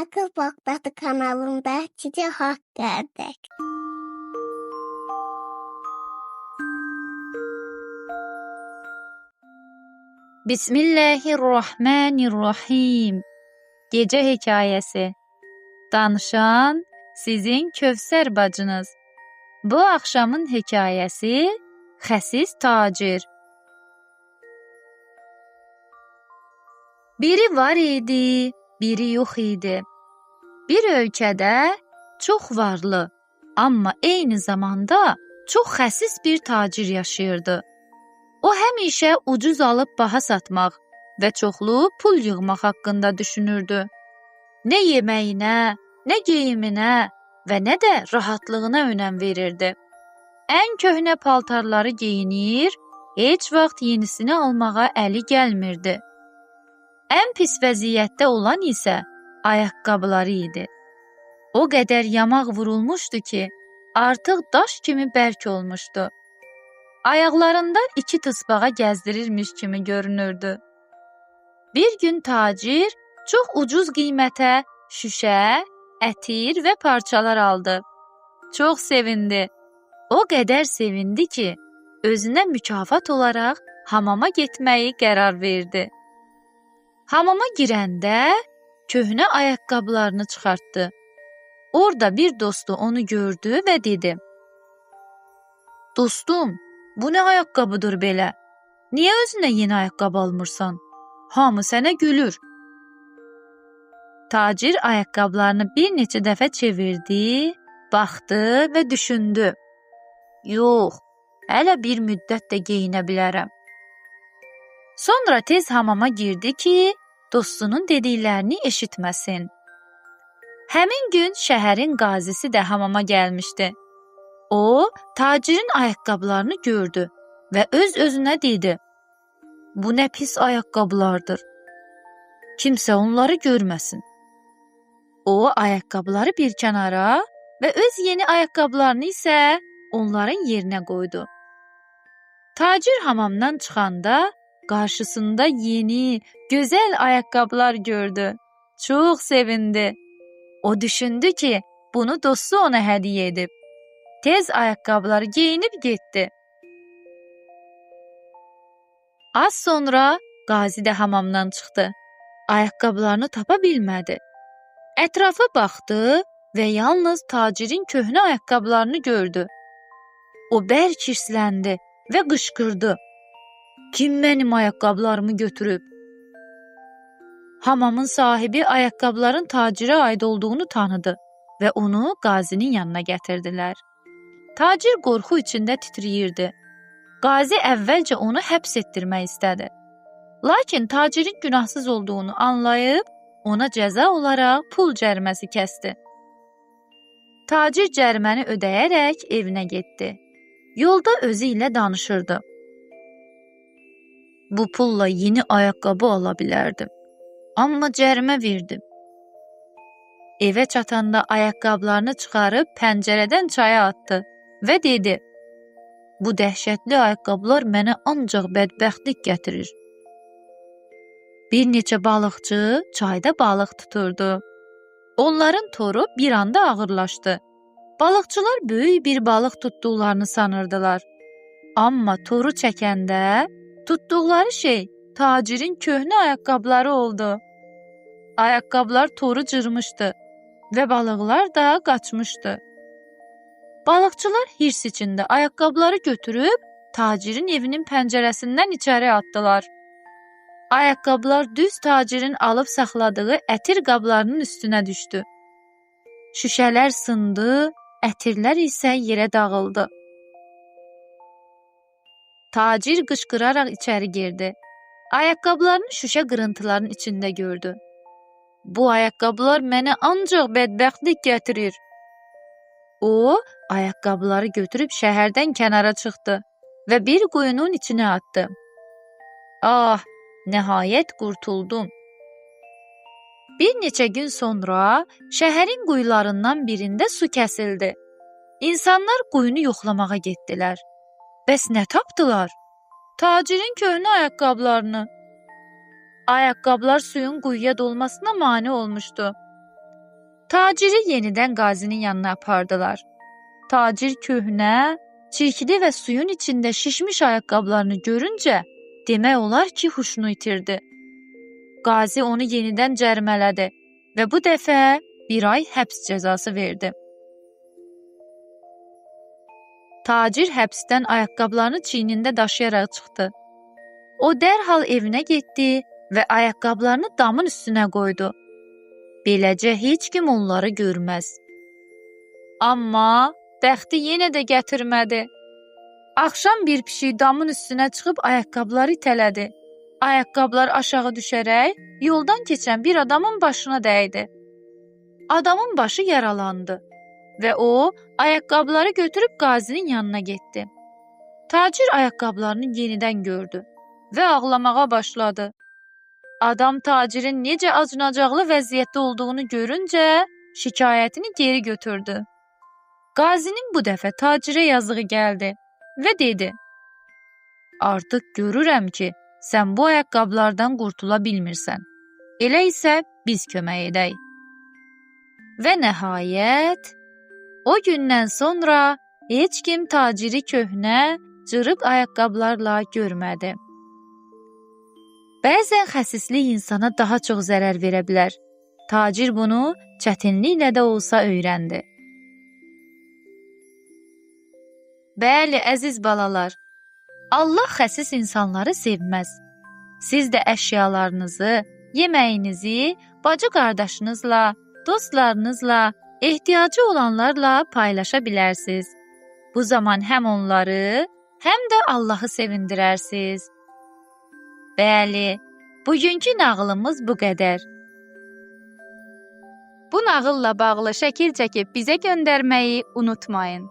Akıl Bakdadı kanalında sizə haqq gəldik. Bismillahirrahmanirrahim. Gecə hekayəsi. Danışan sizin Kövsər bacınız. Bu axşamın hekayəsi Xəsis tacir. Biri var idi, biri yox idi. Bir ölkədə çox varlı, amma eyni zamanda çox xəsis bir tacir yaşayırdı. O həmişə ucuz alıb baha satmaq və çoxlu pul yığmaq haqqında düşünürdü. Nə yeməyinə, nə geyiminə və nə də rahatlığına önəm verirdi. Ən köhnə paltarları geyinir, heç vaxt yenisini almağa əli gəlmirdi. Ən pis vəziyyətdə olan isə ayaqqabıları idi. O qədər yamaq vurulmuşdu ki, artıq daş kimi bərk olmuşdu. Ayaqlarında 2 tısbağa gəzdirirmiş kimi görünürdü. Bir gün tacir çox ucuz qiymətə şüşə, ətir və parçalar aldı. Çox sevindi. O qədər sevindi ki, özünə mükafat olaraq hamama getməyi qərar verdi. Hamama girəndə köhnə ayaqqabılarını çıxartdı. Orada bir dostu onu gördü və dedi: "Dostum, bu nə ayaqqabıdır belə? Niyə özünə yeni ayaqqabı almırsan? Hamı sənə gülür." Tacir ayaqqabılarını bir neçə dəfə çevirdi, baxdı və düşündü. "Yox, hələ bir müddət də geyinə bilərəm." Sonra tez hamama girdi ki, dostunun dediklərini eşitməsin. Həmin gün şəhərin qazisi də hamama gəlmişdi. O, tacirin ayaqqabılarını gördü və öz-özünə dedi: "Bu nə pis ayaqqabılardır. Kimsə onları görməsin." O, ayaqqabıları bir kənara və öz yeni ayaqqabılarını isə onların yerinə qoydu. Tacir hamamdan çıxanda qarşısında yeni, gözəl ayaqqabılar gördü. Çox sevindi. O düşündü ki, bunu dostu ona hədiyyə edib. Tez ayaqqabıları geyinib getdi. Az sonra qazi də hamamdan çıxdı. Ayaqqabılarını tapa bilmədi. Ətrafa baxdı və yalnız tacirin köhnə ayaqqabılarını gördü. O bərk hirsləndi və qışqırdı: "Kim mənim ayaqqabılarımı götürüb?" Hamamın sahibi ayaqqabıların tacirə aid olduğunu tanıdı və onu qazinin yanına gətirdilər. Tacir qorxu içində titrəyirdi. Qazi əvvəlcə onu həbs etdirmək istədi. Lakin tacirin günahsız olduğunu anlayıb, ona cəza olaraq pul cəriməsi kəsdi. Tacir cəriməni ödəyərək evinə getdi. Yolda özü ilə danışırdı. "Bu pulla yeni ayaqqabı ala bilərdim. Amma cərimə verdim." Evə çatanda ayaqqabılarını çıxarıb pəncərədən çaya atdı və dedi: "Bu dəhşətli ayaqqabılar mənə ancaq bədbəxtlik gətirir." Bir neçə balıqçı çayda balıq tuturdu. Onların toru bir anda ağırlaşdı. Balıqçılar böyük bir balıq tutduqlarını sanırdılar. Amma toru çəkəndə tutduqları şey tacirin köhnə ayaqqabıları oldu. Ayaqqabılar toru cırmışdı və balıqlar da qaçmışdı. Balıqçılar hirs içində ayaqqabıları götürüb tacirin evinin pəncərəsindən içəri atdılar. Ayaqqabılar düz tacirin alıb saxladığı ətir qablarının üstünə düşdü. Şüşələr sındı, ətirlər isə yerə dağıldı. Tacir qışqıraraq içəri girdi. Ayaqqabılarını şüşə qırıntılarının içində gördü. "Bu ayaqqabılar mənə ancaq bədbəxtlik gətirir." O, ayaqqabıları götürüb şəhərdən kənara çıxdı və bir quyunun içinə atdı. "Ah, nəhayət qurtuldum." Bir neçə gün sonra şəhərin quyularından birində su kəsildi. İnsanlar quyunu yoxlamağa getdilər. Bəs nə tapdılar? Tacirin köhnə ayaqqabılarını. Ayaqqabılar suyun quyuya dolmasına mane olmuşdu. Taciri yenidən qazinin yanına apardılar. Tacir köhnə, çirkli və suyun içində şişmiş ayaqqabılarını görüncə demək olar ki, huşunu itirdi. Qazi onu yenidən cərimələdi və bu dəfə 1 ay həbs cəzası verdi. Tacir həbsdən ayaqqabılarını çiynində daşıyaraq çıxdı. O dərhal evinə getdi və ayaqqabılarını damın üstünə qoydu. Beləcə heç kim onları görməz. Amma bəxti yenə də gətirmədi. Axşam bir pişik damın üstünə çıxıb ayaqqabıları itələdi. Ayaqqabılar aşağı düşərək yoldan keçən bir adamın başına dəydi. Adamın başı yaralandı və o ayaqqabıları götürüb qazinin yanına getdi. Tacir ayaqqabılarını yenidən gördü və ağlamağa başladı. Adam tacirin necə acınacaqlı vəziyyətdə olduğunu görüncə şikayətini geri götürdü. Qazinin bu dəfə tacirə yazığı gəldi və dedi: "Artıq görürəm ki, sən bu ayaqqabılardan qurtula bilmirsən. Elə isə biz kömək edək." Və nəhayət, o gündən sonra heç kim taciri köhnə, cırıq ayaqqabılarla görmədi. Bəzən xəsislik insana daha çox zərər verə bilər. Tacir bunu çətinliklə də olsa öyrəndi. Bəli, əziz balalar, Allah xəsis insanları sevməz. Siz də əşyalarınızı, yeməyinizi bacı qardaşınızla, dostlarınızla, ehtiyacı olanlarla paylaşa bilərsiniz. Bu zaman həm onları, həm də Allahı sevindirərsiniz. Bəli, bugünkü nağılımız bu qədər. Bu nağılla bağlı şəkil çəkib bizə göndərməyi unutmayın.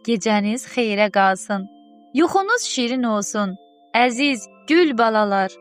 Gecəniz xeyrə qalsın. Yuxunuz şirin olsun. Əziz gül balalar.